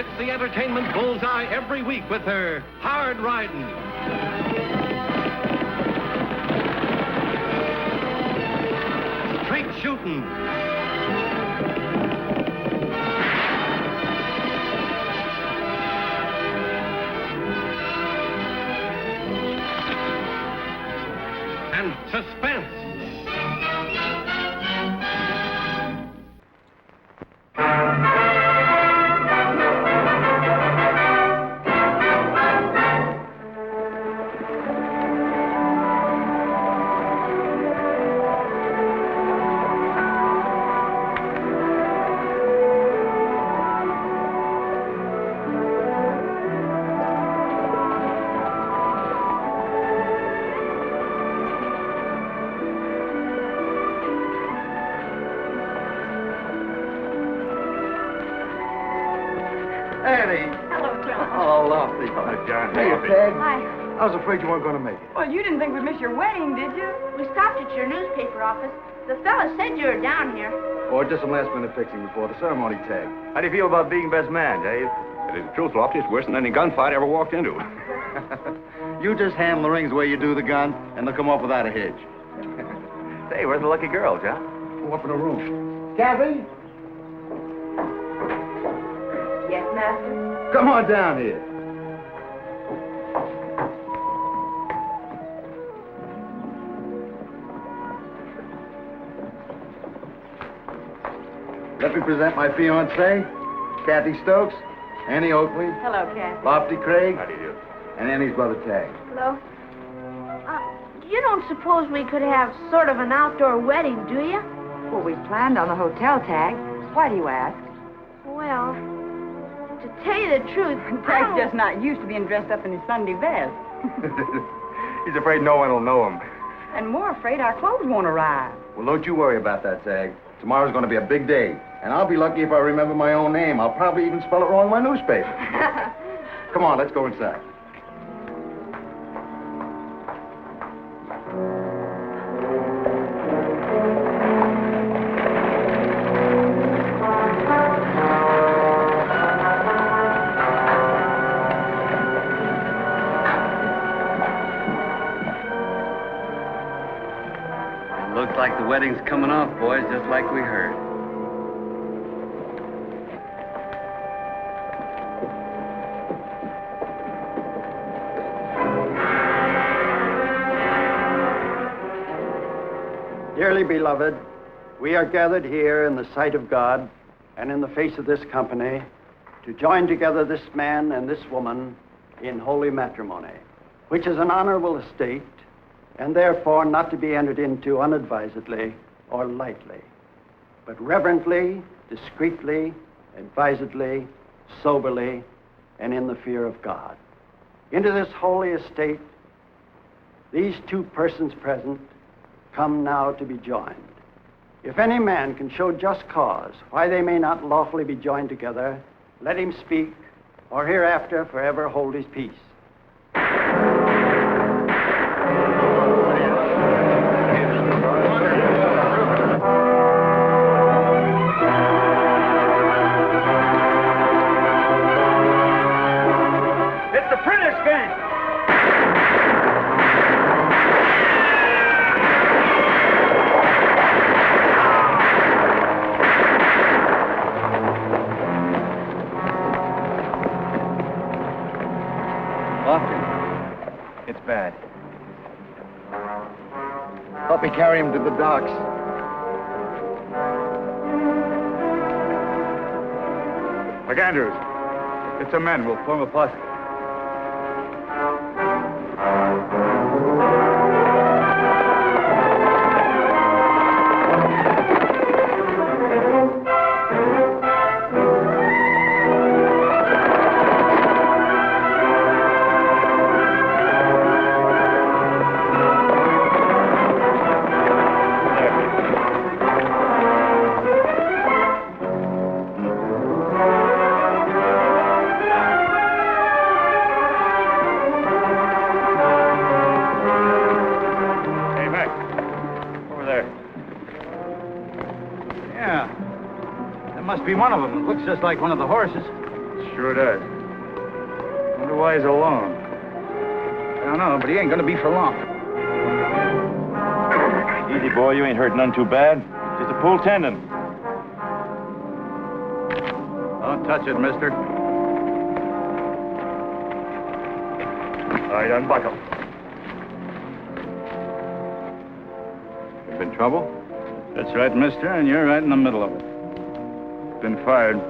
hits the entertainment bullseye every week with her hard riding. Straight shooting. And suspense. I was afraid you weren't going to make it. Well, you didn't think we'd miss your wedding, did you? We stopped at your newspaper office. The fella said you were down here. Oh, just some last-minute fixing before the ceremony tag. How do you feel about being best man, Dave? To tell you the truth, Lofty, it's worse than any gunfight I ever walked into. You just handle the rings the way you do the gun, and they'll come off without a hitch. Say, where's the lucky girl, John? Go up in the room. Kathy? Yes, Master? Come on down here. Let me present my fiancée, Kathy Stokes, Annie Oakley, Hello, Kathy. Lofty Craig, How do you do? and Annie's brother Tag. Hello. You don't suppose we could have sort of an outdoor wedding, do you? Well, we planned on the hotel tag. Why do you ask? Well, to tell you the truth, Tag's just not used to being dressed up in his Sunday best. He's afraid no one will know him. And more afraid our clothes won't arrive. Well, don't you worry about that, Tag. Tomorrow's going to be a big day. And I'll be lucky if I remember my own name. I'll probably even spell it wrong in my newspaper. Come on, let's go inside. Looks like the wedding's coming off, boys, just like we heard. Dearly beloved, we are gathered here in the sight of God and in the face of this company to join together this man and this woman in holy matrimony, which is an honorable estate and therefore not to be entered into unadvisedly or lightly, but reverently, discreetly, advisedly, soberly, and in the fear of God. Into this holy estate, these two persons present come now to be joined. If any man can show just cause why they may not lawfully be joined together, let him speak, or hereafter forever hold his peace. It's the printer's game! It's bad. Help me carry him to the docks. McAndrews, get some men. We'll form a posse. Must be one of them. It looks just like one of the horses. Sure does. Wonder why he's alone. I don't know, but he ain't gonna be for long. Easy, boy. You ain't hurt none too bad. Just a pulled tendon. Don't touch it, mister. All right, unbuckle. Been trouble? That's right, mister, and you're right in the middle of it. Been fired.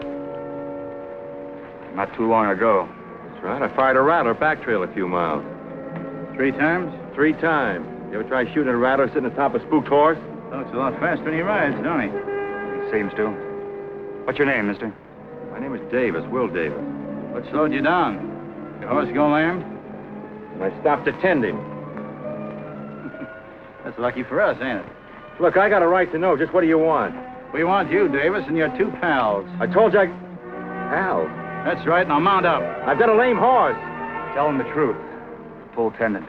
Not too long ago. That's right. I fired a rattler back trail a few miles. 3 times? 3 times. You ever try shooting a rattler sitting atop a spooked horse? Talks a lot faster when he rides, don't he? Seems to. What's your name, mister? My name is Davis, Will Davis. What slowed you down? Your horse go lame? And I stopped to tend him. That's lucky for us, ain't it? Look, I got a right to know. Just what do you want? We want you, Davis, and your 2 pals. I told you Al, That's right, now mount up. I've got a lame horse. Tell him the truth. Full tendon.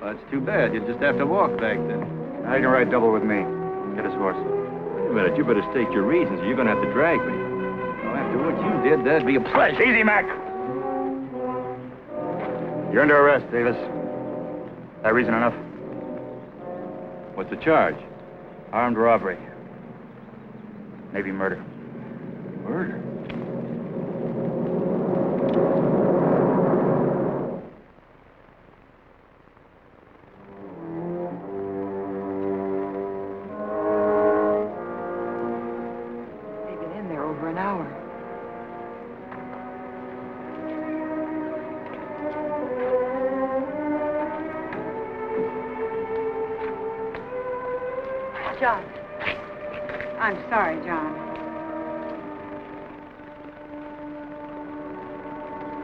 Well, that's too bad. You'll just have to walk back then. Now you can ride double with me. Get his horse. Wait a minute. You better state your reasons or you're going to have to drag me. Well, after what you did, that'd be a pleasure. Easy, Mac. You're under arrest, Davis. That reason enough? What's the charge? Armed robbery. Maybe murder. Murder? They've been in there over an hour. John. I'm sorry, John.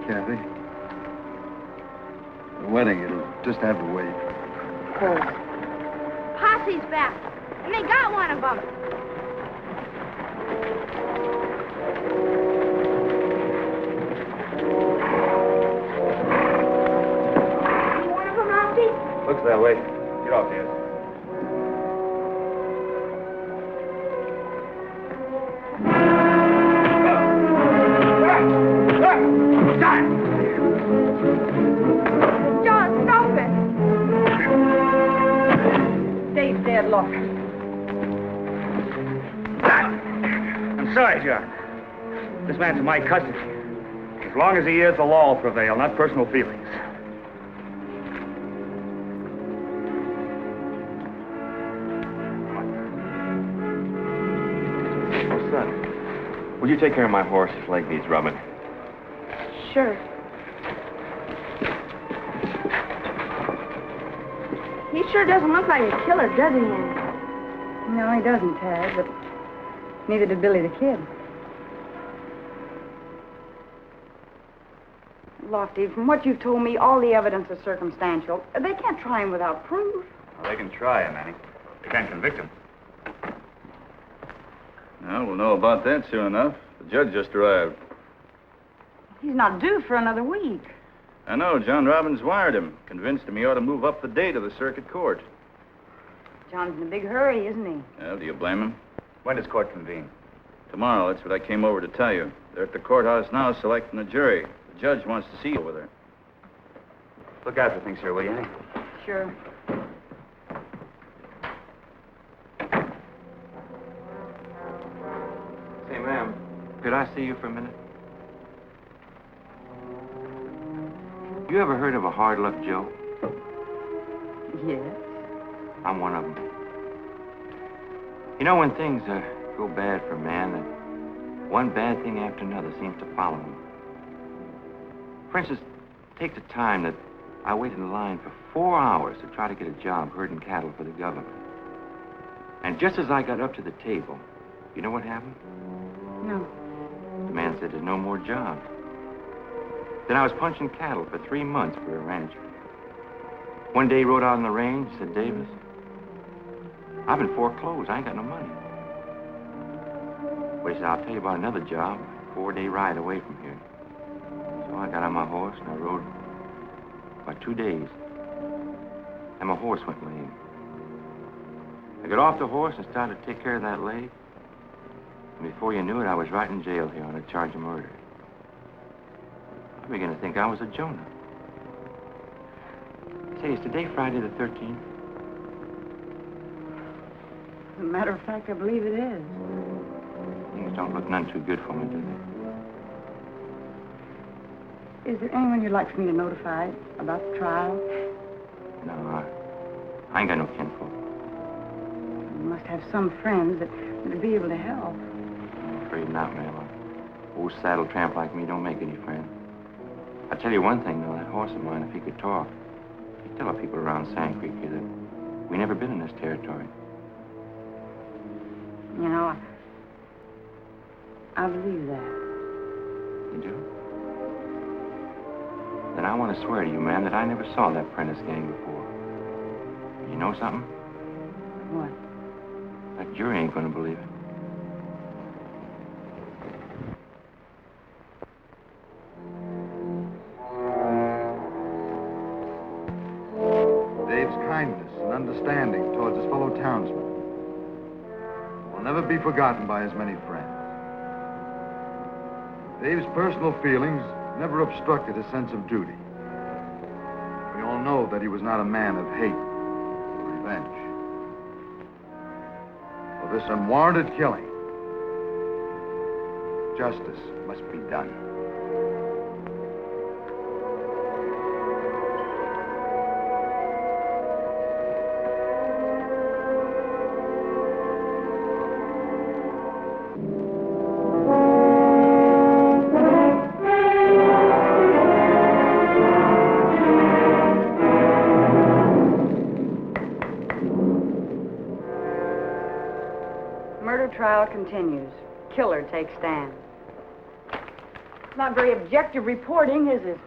Kathy, the wedding, it'll just have to wait. Posse's back, and they got one of them. One of them, Lofty? Looks that way. Get off here. John, stop it! Dave's dead, look. I'm sorry, John. This man's in my custody. As long as he is, the law will prevail, not personal feelings. Oh, son. Will you take care of my horse? His leg needs rubbing. Sure. He sure doesn't look like a killer, does he, Annie? No, he doesn't, Tad, but neither did Billy the Kid. Lofty, from what you've told me, all the evidence is circumstantial. They can't try him without proof. Well, they can try him, Annie. They can't convict him. Well, we'll know about that soon enough. The judge just arrived. He's not due for another week. I know. John Robbins wired him. Convinced him he ought to move up the date of the circuit court. John's in a big hurry, isn't he? Well, do you blame him? When does court convene? Tomorrow. That's what I came over to tell you. They're at the courthouse now selecting a jury. The judge wants to see you over there. Look after things here, will you, Annie? Sure. Say, ma'am, could I see you for a minute? You ever heard of a hard luck Joe? Yes. I'm one of them. You know, when things go bad for a man, that one bad thing after another seems to follow him. For instance, take the time that I waited in line for 4 hours to try to get a job herding cattle for the government. And just as I got up to the table, you know what happened? No. The man said there's no more jobs. Then I was punching cattle for 3 months for a rancher. One day he rode out on the range, said, Davis, I've been foreclosed. I ain't got no money. Well, he said, I'll tell you about another job, 4-day ride away from here. So I got on my horse and I rode about 2 days. And my horse went lame. I got off the horse and started to take care of that leg. And before you knew it, I was right in jail here on a charge of murder. I began to think I was a Jonah. Say, is today Friday the 13th? As a matter of fact, I believe it is. Things don't look none too good for me, do they? Is there anyone you'd like for me to notify about the trial? No, I ain't got no kinfolk. You must have some friends that would be able to help. I'm afraid not, ma'am. An old saddle tramp like me don't make any friends. I'll tell you one thing, though. That horse of mine, if he could talk, he'd tell the people around Sand Creek here that we never been in this territory. You know, I believe that. You do? Then I want to swear to you, ma'am, that I never saw that Prentice gang before. You know something? What? That jury ain't gonna believe it. Dave's kindness and understanding towards his fellow townsmen will never be forgotten by his many friends. Dave's personal feelings never obstructed his sense of duty. We all know that he was not a man of hate or revenge. For this unwarranted killing, justice must be done. Murder trial continues. Killer takes stand. It's not very objective reporting, is it?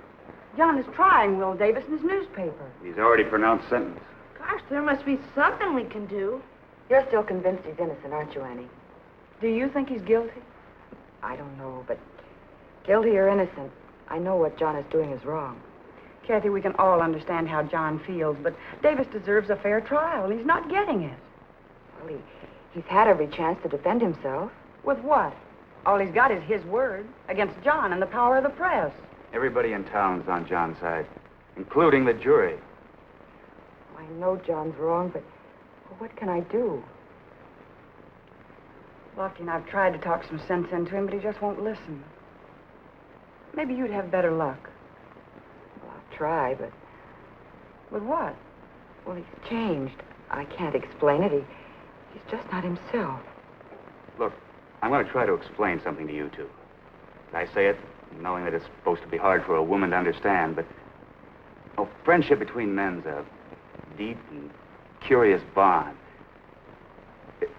John is trying Will Davis in his newspaper. He's already pronounced sentence. Gosh, there must be something we can do. You're still convinced he's innocent, aren't you, Annie? Do you think he's guilty? I don't know, but guilty or innocent, I know what John is doing is wrong. Kathy, we can all understand how John feels, but Davis deserves a fair trial, and he's not getting it. Well, he's had every chance to defend himself. With what? All he's got is his word against John and the power of the press. Everybody in town's on John's side, including the jury. I know John's wrong, but what can I do? Lofty and I've tried to talk some sense into him, but he just won't listen. Maybe you'd have better luck. Well, I'll try, but... With what? Well, he's changed. I can't explain it. He's just not himself. Look, I'm going to try to explain something to you two. I say it knowing that it's supposed to be hard for a woman to understand, but friendship between men's a deep and curious bond.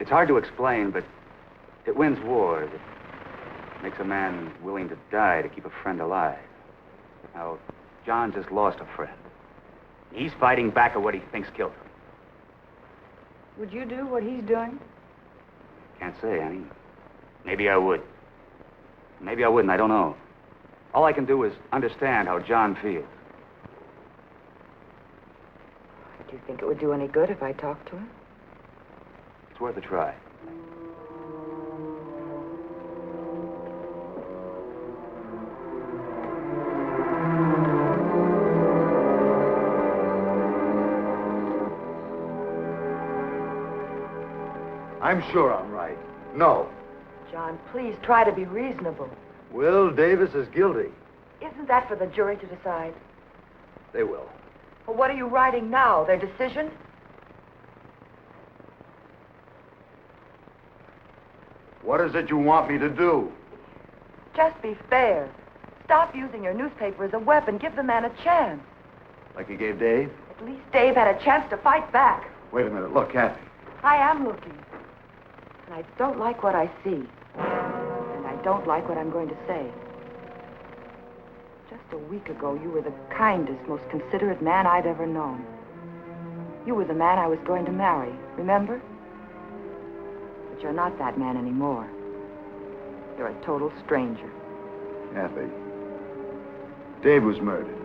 It's hard to explain, but it wins wars. It makes a man willing to die to keep a friend alive. Now, John just lost a friend. He's fighting back at what he thinks killed him. Would you do what he's doing? Can't say, Annie. Maybe I would. Maybe I wouldn't, I don't know. All I can do is understand how John feels. Do you think it would do any good if I talked to him? It's worth a try. I'm sure I'm right. No. John, please try to be reasonable. Will Davis is guilty. Isn't that for the jury to decide? They will. Well, what are you writing now? Their decision? What is it you want me to do? Just be fair. Stop using your newspaper as a weapon. Give the man a chance. Like you gave Dave? At least Dave had a chance to fight back. Wait a minute. Look, Kathy. I am looking. And I don't like what I see. And I don't like what I'm going to say. Just a week ago, you were the kindest, most considerate man I've ever known. You were the man I was going to marry, remember? But you're not that man anymore. You're a total stranger. Kathy, Dave was murdered.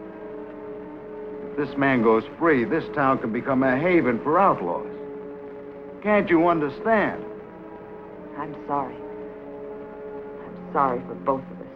If this man goes free, this town can become a haven for outlaws. Can't you understand? I'm sorry. I'm sorry for both of us.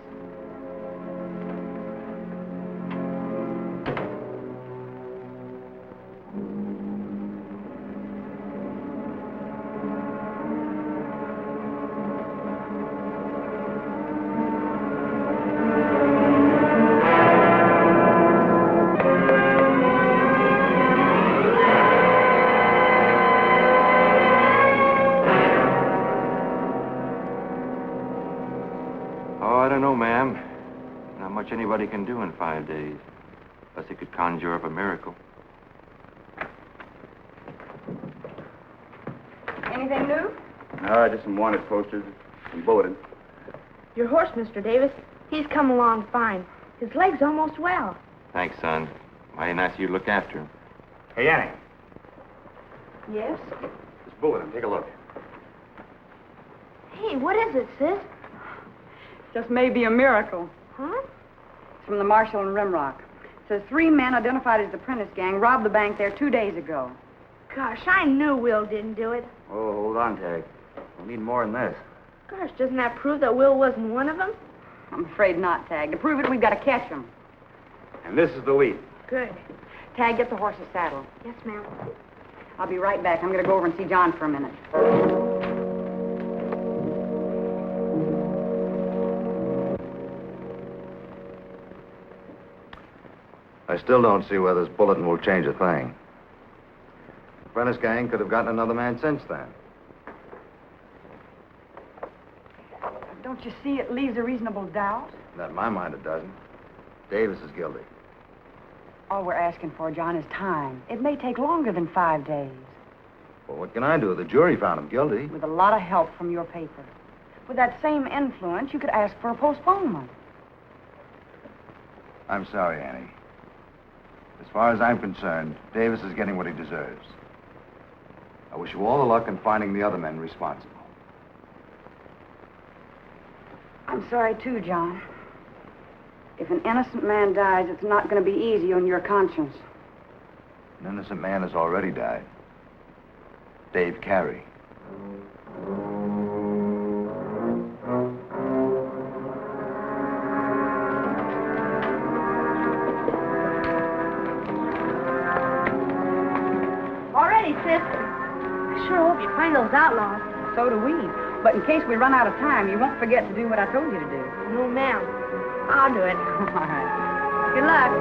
anybody can do in 5 days, unless he could conjure up a miracle. Anything new? Just some wanted posters, some bulletins. Your horse, Mr. Davis, he's come along fine. His leg's almost well. Thanks, son. Mighty nice of you to look after him. Hey, Annie, Yes? this bulletin, take a look. Hey, what is it, sis? Just may be a miracle. Huh? It's from the Marshal in Rimrock. It says 3 men identified as the Prentice gang robbed the bank there 2 days ago. Gosh, I knew Will didn't do it. Oh, hold on, Tag. We'll need more than this. Gosh, doesn't that prove that Will wasn't one of them? I'm afraid not, Tag. To prove it, we've got to catch him. And this is the lead. Good. Tag, get the horse's saddle. Yes, ma'am. I'll be right back. I'm going to go over and see John for a minute. I still don't see where this bulletin will change a thing. The Prentice gang could have gotten another man since then. Don't you see it leaves a reasonable doubt? Not in my mind, it doesn't. Davis is guilty. All we're asking for, John, is time. It may take longer than 5 days. Well, what can I do? The jury found him guilty. With a lot of help from your paper. With that same influence, you could ask for a postponement. I'm sorry, Annie. As far as I'm concerned, Davis is getting what he deserves. I wish you all the luck in finding the other men responsible. I'm sorry, too, John. If an innocent man dies, it's not going to be easy on your conscience. An innocent man has already died. Dave Carey. All ready, sis. I sure hope you find those outlaws. So do we. But in case we run out of time, you won't forget to do what I told you to do. No, ma'am. I'll do it. All right. Good luck.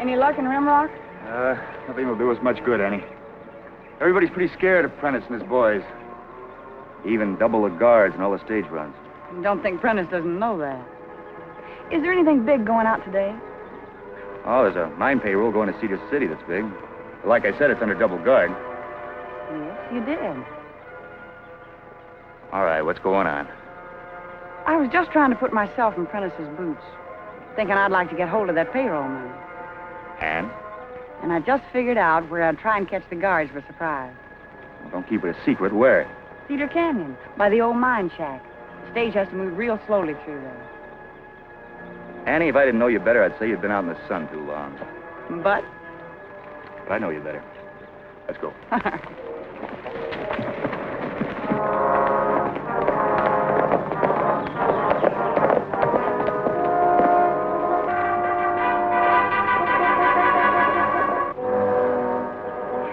Any luck in Rimrock? Nothing will do us much good, Annie. Everybody's pretty scared of Prentice and his boys. Even double the guards and all the stage runs. Don't think Prentice doesn't know that. Is there anything big going out today? Oh, there's a mine payroll going to Cedar City that's big. But like I said, it's under double guard. Yes, you did. All right, what's going on? I was just trying to put myself in Prentice's boots, thinking I'd like to get hold of that payroll money. And? And I just figured out where I'd try and catch the guards for surprise. Well, don't keep it a secret. Where? Cedar Canyon, by the old mine shack. The stage has to move real slowly through there. Annie, if I didn't know you better, I'd say you'd been out in the sun too long. But? But I know you better. Let's go.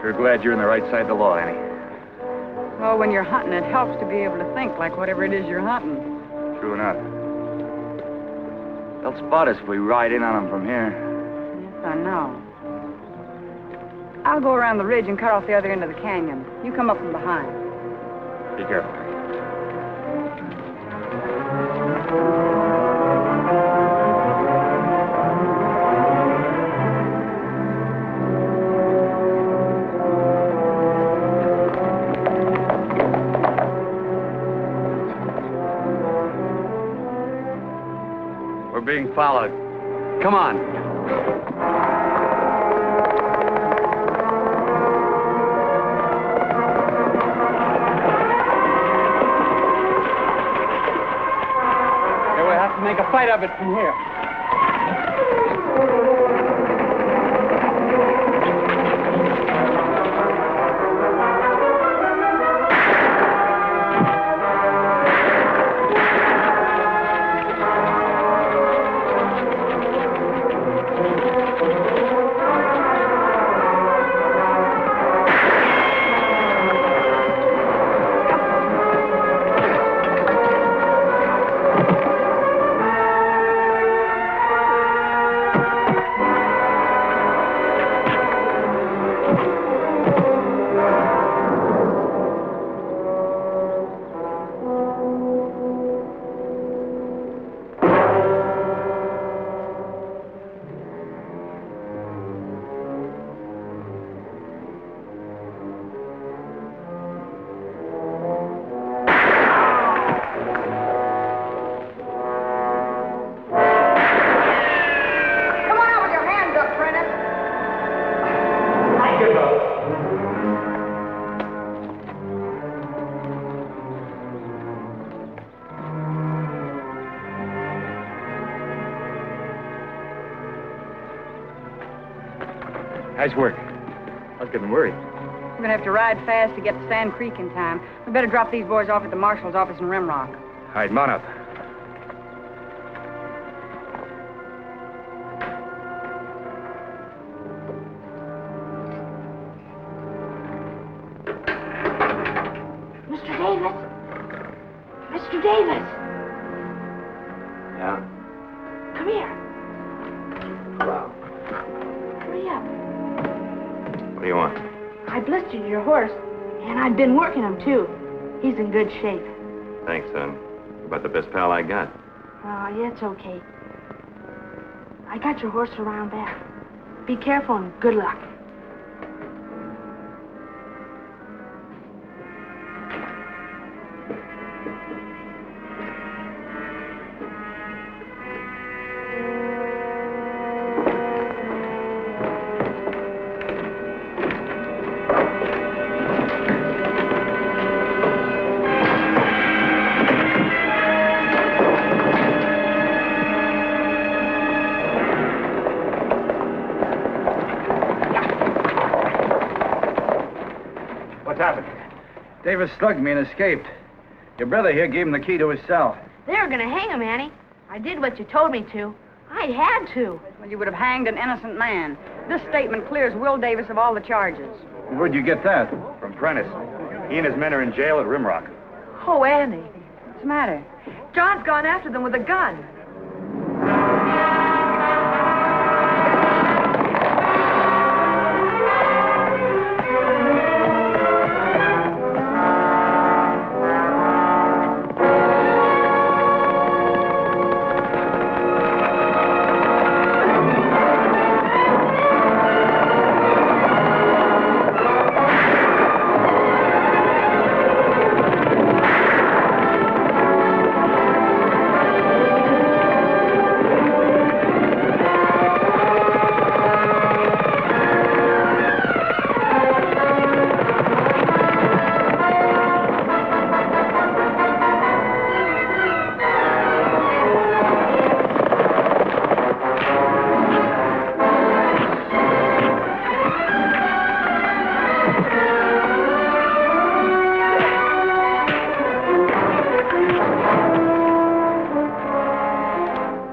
Sure glad you're on the right side of the law, Annie. Well, when you're hunting, it helps to be able to think like whatever it is you're hunting. True enough. They'll spot us if we ride in on them from here. Yes, I know. I'll go around the ridge and cut off the other end of the canyon. You come up from behind. Be careful. We're being followed. Come on. Yeah, we'll have to make a fight of it from here. Nice work. I was getting worried. We're going to have to ride fast to get to Sand Creek in time. We better drop these boys off at the marshal's office in Rimrock. All right, mount up. Mr. Davis! Mr. Davis! Yeah? Come here. Hurry up. What do you want? I blistered your horse, and I'd been working him, too. He's in good shape. Thanks, son. You're about the best pal I got. Oh, yeah, it's okay. I got your horse around back. Be careful and good luck. What's happened? Davis slugged me and escaped. Your brother here gave him the key to his cell. They were gonna hang him, Annie. I did what you told me to. I had to. Well, you would have hanged an innocent man. This statement clears Will Davis of all the charges. Where'd you get that? From Prentice. He and his men are in jail at Rimrock. Oh, Annie. What's the matter? John's gone after them with a gun.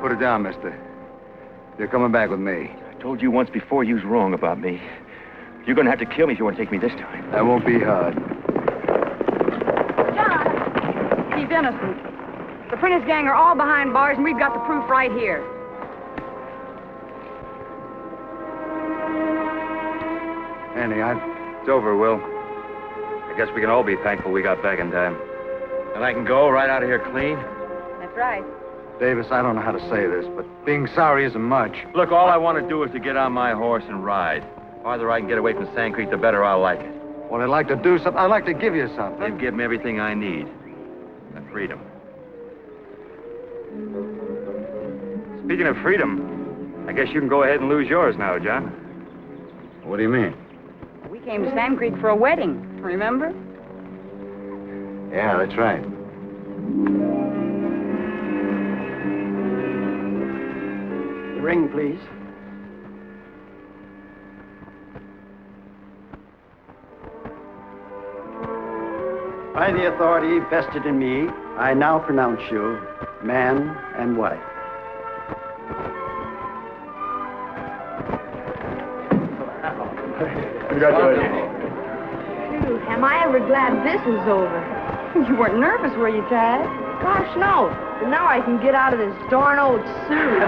Put it down, mister. You're coming back with me. I told you once before you was wrong about me. You're gonna have to kill me if you want to take me this time. That won't be hard. John! He's innocent. The Prentice gang are all behind bars, and we've got the proof right here. Annie, It's over, Will. I guess we can all be thankful we got back in time. And I can go right out of here clean? That's right. Davis, I don't know how to say this, but being sorry isn't much. Look, all I want to do is to get on my horse and ride. The farther I can get away from Sand Creek, the better I'll like it. Well, I'd like to do something. I'd like to give you something. They've given me everything I need. And freedom. Speaking of freedom, I guess you can go ahead and lose yours now, John. What do you mean? We came to Sand Creek for a wedding, remember? Yeah, that's right. The ring, please. By the authority vested in me, I now pronounce you man and wife. Congratulations. Phew, am I ever glad this is over? You weren't nervous, were you, Tad? Gosh, no. But now I can get out of this darn old suit.